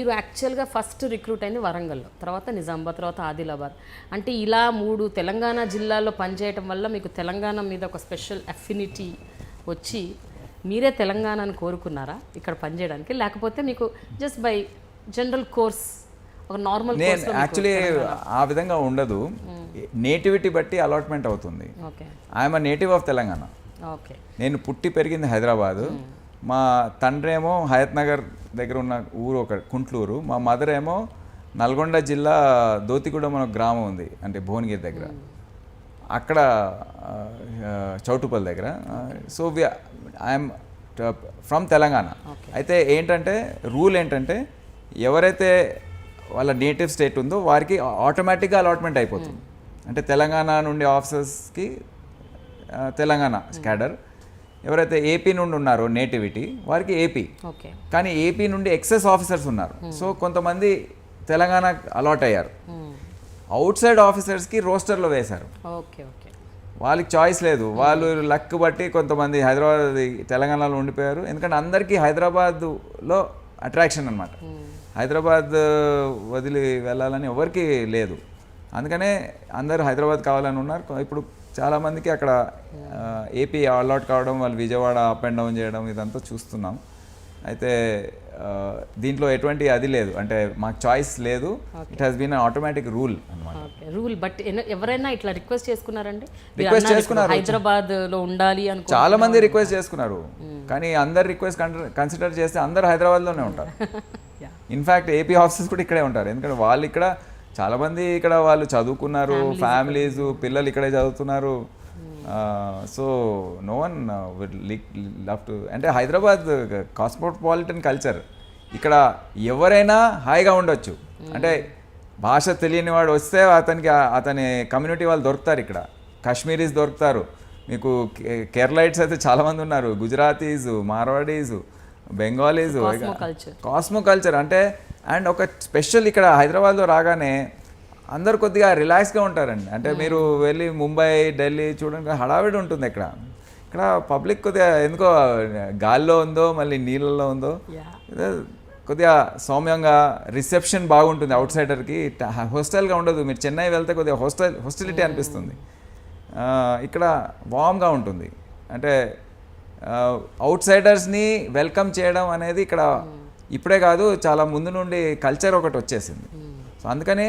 మీరు యాక్చువల్గా first recruit అయింది వరంగల్లో, తర్వాత నిజామాబాద్, తర్వాత ఆదిలాబాద్. అంటే ఇలా 3 తెలంగాణ జిల్లాల్లో పనిచేయటం వల్ల మీకు తెలంగాణ మీద ఒక స్పెషల్ అఫినిటీ వచ్చి మీరే తెలంగాణను కోరుకున్నారా ఇక్కడ పనిచేయడానికి, లేకపోతే మీకు జస్ట్ బై జనరల్ కోర్స్ ఒక నార్మల్ కోర్స్? యాక్చువల్లీ ఆ విధంగా ఉండదు, నేటివిటీ బట్టి అలాట్మెంట్ అవుతుంది. Okay, I'm a native of Telangana. Okay. నేను పుట్టి పెరిగింది హైదరాబాదు. మా తండ్రి ఏమో హయత్ నగర్ దగ్గర ఉన్న ఊరు ఒక కుంట్లూరు, మా మదర్ ఏమో నల్గొండ జిల్లా దోతిగూడెం అనే గ్రామం ఉంది, అంటే భువనగిరి దగ్గర, అక్కడ చౌటుపల్లి దగ్గర. So I'm from Telangana. అయితే ఏంటంటే రూల్ ఏంటంటే ఎవరైతే వాళ్ళ నేటివ్ స్టేట్ ఉందో వారికి ఆటోమేటిక్గా అలాట్మెంట్ అయిపోతుంది. అంటే తెలంగాణ నుండి ఆఫీసర్స్కి తెలంగాణ క్యాడర్, ఎవరైతే ఏపీ నుండి ఉన్నారో నేటివిటీ వారికి ఏపీ. కానీ ఏపీ నుండి ఎక్సెస్ ఆఫీసర్స్ ఉన్నారు, సో కొంతమంది తెలంగాణ అలాట్ అయ్యారు. అవుట్ సైడ్ ఆఫీసర్స్కి రోస్టర్లో వేశారు. వాళ్ళకి చాయిస్ లేదు, వాళ్ళు లక్ బట్టి కొంతమంది హైదరాబాద్ తెలంగాణలో ఉండిపోయారు. ఎందుకంటే అందరికీ హైదరాబాద్లో అట్రాక్షన్ అనమాట, హైదరాబాద్ వదిలి వెళ్ళాలని ఎవరికి లేదు. అందుకనే అందరూ హైదరాబాద్ కావాలని ఉన్నారు. ఇప్పుడు చాలామందికి అక్కడ ఏపీ అలాట్ కావడం, వాళ్ళు విజయవాడ అప్ అండ్ డౌన్ చేయడం ఇదంతా చూస్తున్నాం. అయితే దీంట్లో ఎటువంటి అది లేదు, అంటే మాకు చాయిస్ లేదు. It has been automatic rule అన్నమాట. రూల్. బట్ ఎవరైనా ఇట్లా రిక్వెస్ట్ చేసుకున్నారండి? రిక్వెస్ట్ చేసుకున్నారు, హైదరాబాద్ లో ఉండాలి అని చాలా మంది రిక్వెస్ట్ చేసుకున్నారు. కానీ అందరు రిక్వెస్ట్ కన్సిడర్ చేస్తే అందరు హైదరాబాద్లోనే ఉంటారు. ఇన్ఫ్యాక్ట్ ఏపీ ఆఫీసర్స్ కూడా ఇక్కడే ఉంటారు, ఎందుకంటే వాళ్ళు ఇక్కడ చాలామంది ఇక్కడ వాళ్ళు చదువుకున్నారు, ఫ్యామిలీస్ పిల్లలు ఇక్కడే చదువుతున్నారు. So no one would love to. అంటే హైదరాబాద్ కాస్మోపాలిటన్ కల్చర్, ఇక్కడ ఎవరైనా హాయిగా ఉండొచ్చు. అంటే భాష తెలియని వాడు వస్తే అతని కమ్యూనిటీ వాళ్ళు దొరుకుతారు. ఇక్కడ కాశ్మీరీస్ దొరుకుతారు, మీకు కేరళైట్స్ అయితే చాలామంది ఉన్నారు, గుజరాతీస్, మార్వాడీస్, బెంగాలీస్, కాస్మో కల్చర్. అంటే అండ్ ఒక స్పెషల్ ఇక్కడ హైదరాబాద్లో రాగానే అందరు కొద్దిగా రిలాక్స్గా ఉంటారండి. అంటే మీరు వెళ్ళి ముంబై, ఢిల్లీ చూడండి, హడావిడి ఉంటుంది. ఇక్కడ పబ్లిక్ కొద్దిగా ఎందుకో గాల్లో ఉందో మళ్ళీ నీళ్ళల్లో ఉందో కొద్దిగా సౌమ్యంగా, రిసెప్షన్ బాగుంటుంది. అవుట్ సైడర్కి హోస్టల్గా ఉండదు. మీరు చెన్నై వెళ్తే కొద్దిగా హోస్టిలిటీ అనిపిస్తుంది. ఇక్కడ వామ్గా ఉంటుంది. అంటే అవుట్ సైడర్స్ని వెల్కమ్ చేయడం అనేది ఇక్కడ ఇప్పుడే కాదు, చాలా ముందు నుండి కల్చర్ ఒకటి వచ్చేసింది. సో అందుకని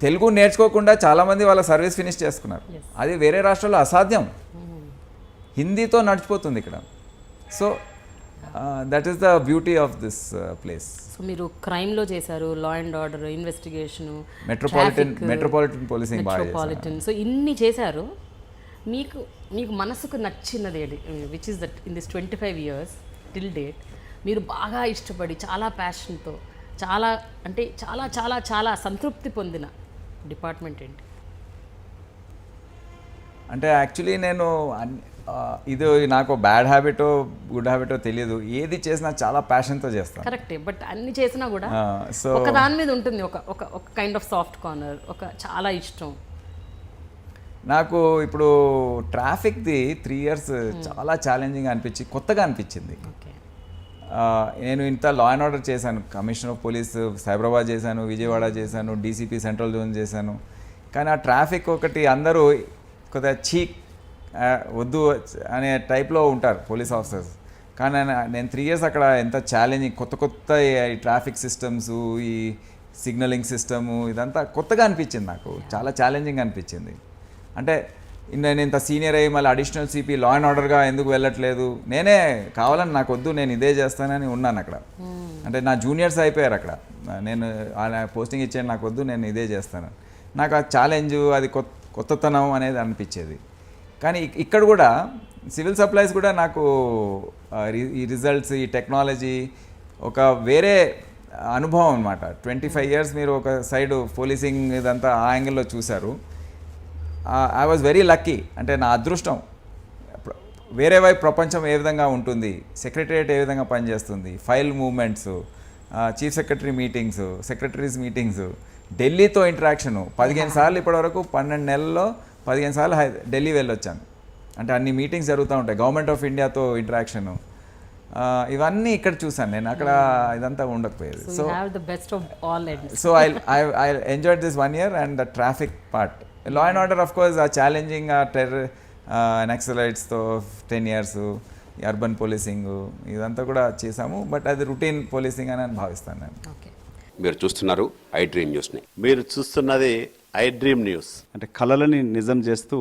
తెలుగు నేర్చుకోకుండా చాలామంది వాళ్ళ సర్వీస్ ఫినిష్ చేసుకున్నారు. అది వేరే రాష్ట్రాల్లో అసాధ్యం, హిందీతో నడిచిపోతుంది ఇక్కడ. So that is the beauty of this place. So మీరు క్రైమ్లో చేశారు, law and order, investigation, metropolitan policing, so ఇన్ని చేశారు. మీకు మనసుకు నచ్చినది which is that in this 25 years till date మీరు బాగా ఇష్టపడి చాలా ప్యాషన్తో చాలా అంటే చాలా చాలా చాలా సంతృప్తి పొందిన డిపార్ట్మెంట్ ఏంటి? అంటే యాక్చువల్లీ నేను ఇది నాకు బ్యాడ్ హ్యాబిటో గుడ్ హ్యాబిటో తెలియదు, ఏది చేసినా చాలా ప్యాషన్తో చేస్తాను. కరెక్టే, బట్ అన్ని చేసినా కూడా ఒక దాని మీద ఉంటుంది ఒక కైండ్ ఆఫ్ సాఫ్ట్ కార్నర్, ఒక చాలా ఇష్టం. నాకు ఇప్పుడు ట్రాఫిక్ది 3 years చాలా ఛాలెంజింగ్ అనిపించి కొత్తగా అనిపించింది. నేను ఇంత లా అండ్ ఆర్డర్ చేశాను, కమిషనర్ ఆఫ్ పోలీస్ సైబరాబాద్ చేశాను, విజయవాడ చేశాను, డీసీపీ సెంట్రల్ జోన్ చేశాను. కానీ ఆ ట్రాఫిక్ ఒకటి అందరూ కొద్దిగా చీక్ వద్దు అనే టైప్లో ఉంటారు పోలీస్ ఆఫీసర్స్. కానీ నేను 3 years అక్కడ ఎంత ఛాలెంజింగ్, కొత్త ఈ ట్రాఫిక్ సిస్టమ్స్, ఈ సిగ్నలింగ్ సిస్టము ఇదంతా కొత్తగా అనిపించింది నాకు, చాలా ఛాలెంజింగ్ అనిపించింది. అంటే నేను ఇంత సీనియర్ అయ్యి మళ్ళీ అడిషనల్ సిపి లా అండ్ ఆర్డర్గా ఎందుకు వెళ్ళట్లేదు, నేనే కావాలని నాకు వద్దు నేను ఇదే చేస్తానని ఉన్నాను అక్కడ. అంటే నా జూనియర్స్ అయిపోయారు అక్కడ, నేను పోస్టింగ్ ఇచ్చాను, నాకు వద్దు నేను ఇదే చేస్తాను. నాకు ఆ ఛాలెంజ్, అది కొత్తతనం అనేది అనిపించేది. కానీ ఇక్కడ కూడా సివిల్ సప్లైస్ కూడా నాకు ఈ రిజల్ట్స్, ఈ టెక్నాలజీ ఒక వేరే అనుభవం అనమాట. 25 years మీరు ఒక సైడ్ పోలీసింగ్ ఇదంతా ఆ యాంగిల్లో చూశారు. ఐ వాజ్ వెరీ లక్కీ, అంటే నా అదృష్టం. వేరే వైపు ప్రపంచం ఏ విధంగా ఉంటుంది, సెక్రటరియట్ ఏ విధంగా పనిచేస్తుంది, file movements, chief secretary meetings, secretaries meetings, ఢిల్లీతో ఇంటరాక్షను 15 సార్లు ఇప్పటివరకు 12 నెలల్లో 15 సార్లు ఢిల్లీ వెళ్ళొచ్చాను. అంటే అన్ని మీటింగ్స్ జరుగుతూ ఉంటాయి, గవర్నమెంట్ ఆఫ్ ఇండియాతో ఇంటరాక్షను. ఇవన్నీ ఇక్కడ చూసాను నేను, అక్కడ ఇదంతా ఉండకపోయేది. So you have the best of all ends. So I enjoyed this 1 year and the traffic part. Law and order of course ఆ ఛాలెంజింగ్ ఆ టెర్రర్ నక్సలైట్స్తో 10 years అర్బన్ పోలీసింగ్ ఇదంతా కూడా చేసాము. బట్ అది రొటీన్ పోలీసింగ్ అని భావిస్తాను నేను. ఓకే, మీరు చూస్తున్నారు ఐ డ్రీమ్ న్యూస్ని. మీరు చూస్తున్నది ఐ డ్రీమ్ న్యూస్. అంటే కళలని నిజం చేస్తూ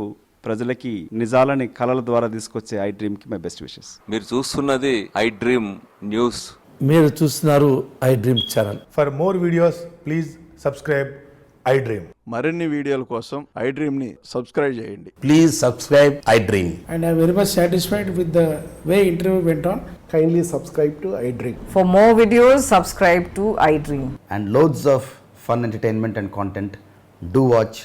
ప్రజలకి నిజాలని కళల ద్వారా తీసుకొచ్చే ఐ డ్రీమ్కి మై బెస్ట్ విషెస్. మీరు చూస్తున్నది ఐ డ్రీమ్ న్యూస్. మీరు చూస్తున్నారు I dream channel. For more videos please subscribe I dream. మరిన్ని వీడియోల కోసం ఐ డ్రీమ్ని సబ్స్క్రైబ్ చేయండి. Please subscribe I dream. And I'm very much satisfied with the way interview went on. Kindly subscribe to I Dream. For more videos, subscribe to iDream. And loads of fun entertainment and content. Do watch